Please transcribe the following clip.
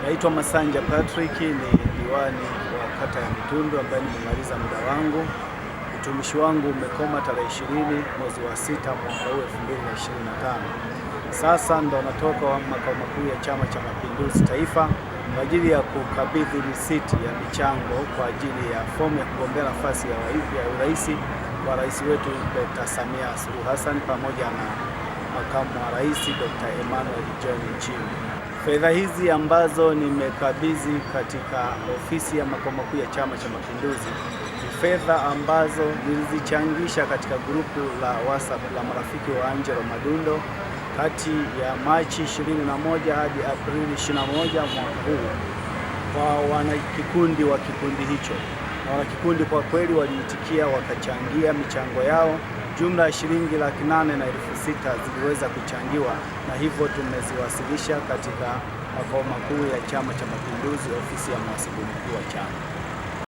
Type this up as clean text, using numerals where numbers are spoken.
Naitwa Masanja Patrick, ni diwani wa kata ya Mitundu ambaye nimemaliza muda wangu. Utumishi wangu umekoma tarehe 20 mwezi wa 6 mwaka huu 2025. Sasa ndo natoka makao makuu ya Chama cha Mapinduzi Taifa kwa ajili ya kukabidhi risiti ya michango kwa ajili ya fomu ya kugombea nafasi ya urais wa rais wetu Dr. Samia Suluhu Hassan pamoja na makamu wa rais Dr. Emmanuel John Nchimbi. Fedha hizi ambazo nimekabidhi katika ofisi ya makao makuu ya Chama cha Mapinduzi ni fedha ambazo nilizichangisha katika grupu la WhatsApp la marafiki wa Angelo Madundo kati ya Machi 21 hadi Aprili 21 mwaka huu kwa wanakikundi wa kikundi hicho. Na wanakikundi kwa kweli waliitikia wakachangia michango yao. Jumla ya shilingi 800,600 ziliweza kuchangiwa, na hivyo tumeziwasilisha katika makao makuu ya Chama cha Mapinduzi, ofisi ya mhasibu mkuu wa chama.